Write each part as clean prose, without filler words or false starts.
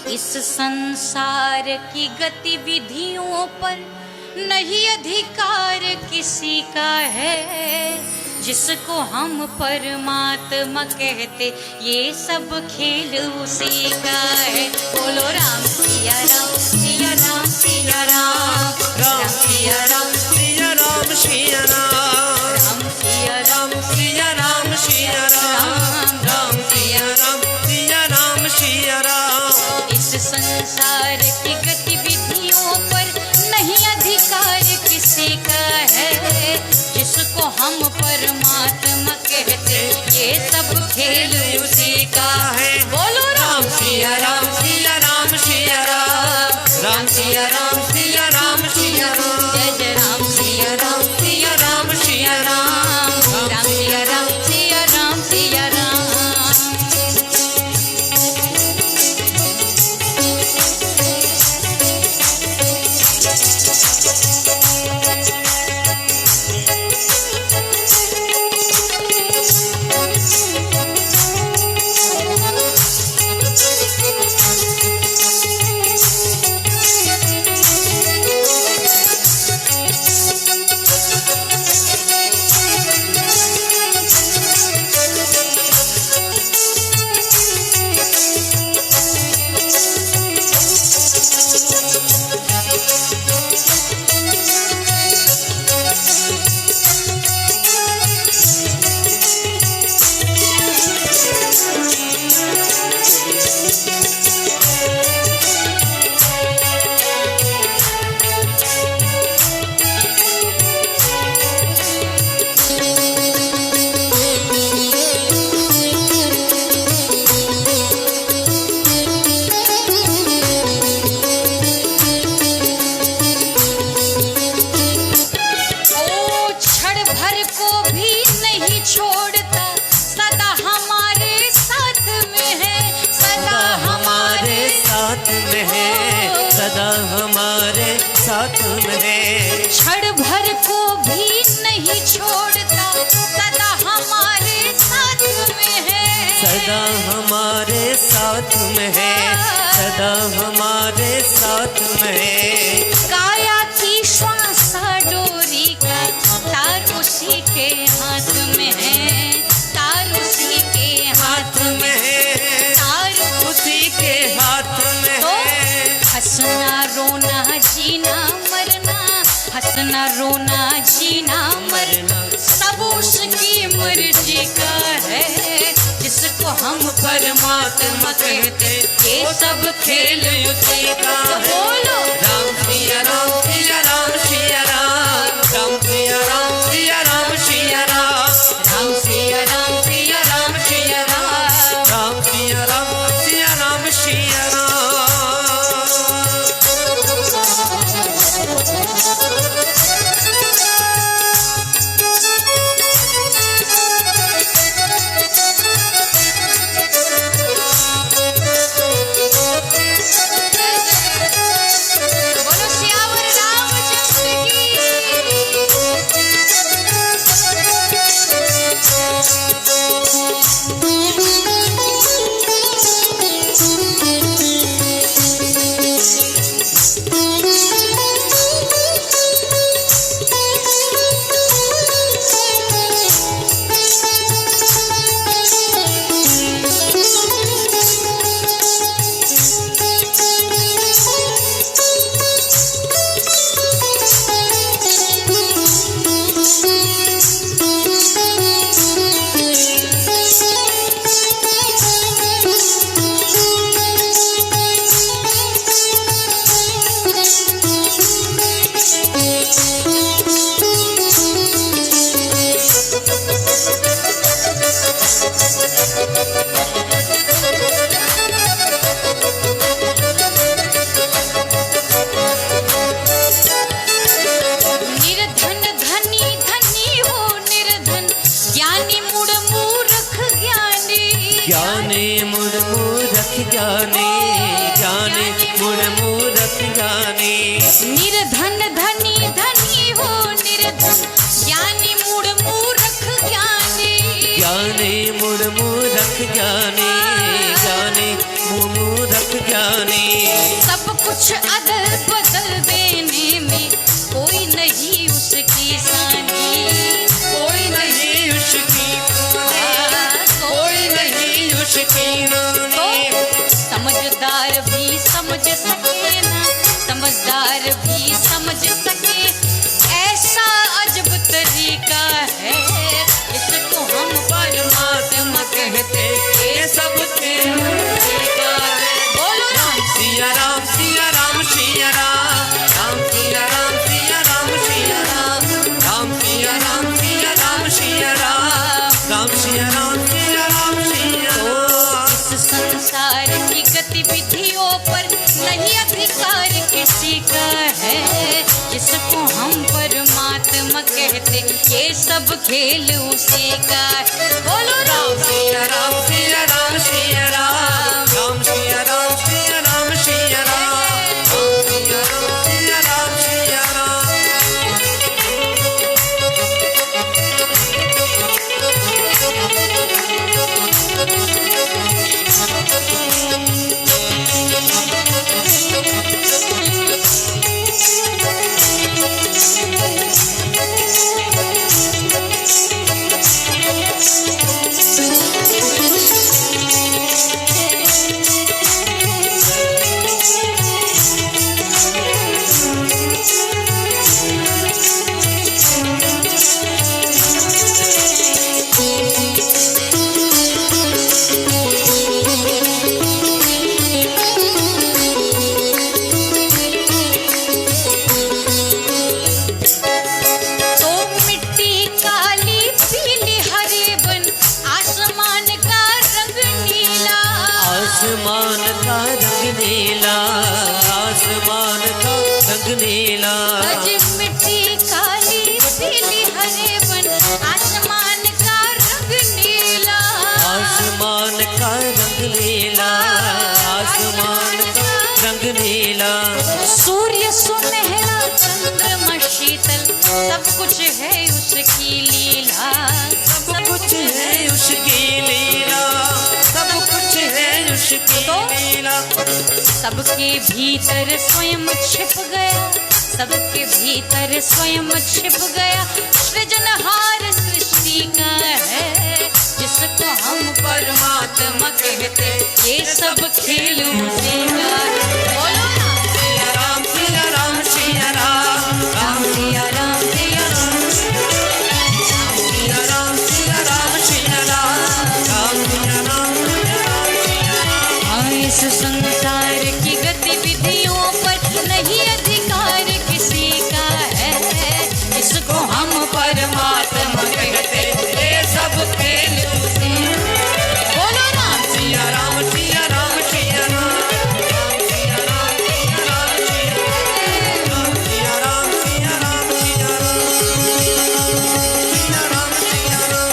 इस संसार की गतिविधियों पर नहीं अधिकार किसी का है, जिसको हम परमात्मा कहते ये सब खेल उसी का है। बोलो राम सिया राम सिया राम सिया राम, राम सिया राम सिया राम सिया राम, राम सिया राम सिया राम सिया राम, राम सिया राम सिया राम सिया राम। इस संसार की गतिविधियों पर नहीं अधिकार किसी का है, जिसको हम परमात्मा कहते ये सब खेल उसी का है। बोलो राम सिया राम सिया राम सिया राम, राम सिया राम सिया राम सिया राम, जय जय राम सिया राम सिया राम सिया राम, राम सिया राम सिया राम सिया राम। सदा हमारे साथ में है, क्षण भर को भी नहीं छोड़ता, सदा हमारे साथ में है, सदा हमारे साथ में है, सदा हमारे साथ में है। काया की श्वासा डोरी का तार उसी के हाथ में है, तार उसी के हाथ में है, तार उसी के हाथ में तो है। हंसना रोना जीना मरना, हंसना रोना जीना मरना सब उसकी मर्जी का है, जिसको हम परमात्मा कहते ये सब खेल उसी का है। बोलो राम सिया राम सिया राम सिया राम, राम सिया राम सिया राम सिया राम, राम सिया राम सिया राम सिया राम, राम सिया राम सिया राम सिया राम। बोलो सियावर रामचंद्र ज्ञानी मुड़ मूरख ज्ञानी, ज्ञानी मुड़ मूरख ज्ञानी। निर्धन धनी धनी हो निर्धन, ज्ञानी मुड़ मूरख ज्ञानी, ज्ञानी मुड़ मूरख ज्ञानी, ज्ञानी मूर्ख ज्ञानी। सब कुछ अदल बदल देने में कोई नहीं उसकी सानी, कोई नहीं उसकी कोई नहीं उसकी तो समझदार भी समझ सके ना, समझदार भी समझ सके, ऐसा अजब तरीका है, इसको हम परमात्मा कहते, ये सब तरीका है। बोलो ना। सिया राम सिया राम सिया राम, राम सिया राम सिया राम सिया राम, राम सिया राम सिया राम सिया राम, राम सिया राम सिया राम सिया राम। इस संसार की गतिविधियों पर नहीं अधिकार किसी का है, जिसको हम परमात्मा कहते, ये सब खेल उसी का है। बोलो राम सिया राम सिया राम सिया राम, राम सिया राम सिया राम सिया राम, राम सिया राम सिया राम सिया राम। आसमान का रंग नीला, आसमान का रंग नीला। आज मिट्टी काली पीली हरे बन, आसमान का रंग नीला, आसमान का रंग नीला, आसमान का रंग नीला। सूर्य सुनहरा चंद्रमा शीतल, सब कुछ है उसकी लीला, सब कुछ है उसकी लीला, सब कुछ है उसकी लीला। सबके भीतर स्वयं छिप गया, सबके भीतर स्वयं छिप गया, सृजनहार सृष्टि का है, जिसको हम परमात्मा कहते, ये सब खेल उसी का है। बोलो ना। सिया राम सिया राम सिया राम, राम सिया राम सिया राम, सिया राम सिया राम सिया राम, राम सिया राम सिया राम सिया राम। इस संसार की गतिविधियों पर नहीं अधिकार किसी का है, जिसको हम परमात्मा कहते, ये सब खेल उसी। बोलो ना। सिया राम सिया राम सिया राम, राम सिया राम सिया राम सिया राम, राम सिया राम सिया राम सिया राम, सिया राम सिया राम।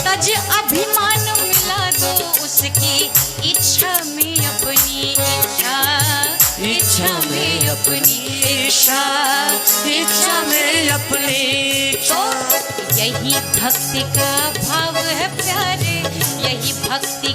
तज अभिमान मिला दो उसकी इच्छा में अपनी इच्छा, इच्छा में अपनी इच्छा, इच्छा में अपनी तो यही भक्ति का भाव है प्यारे, यही भक्ति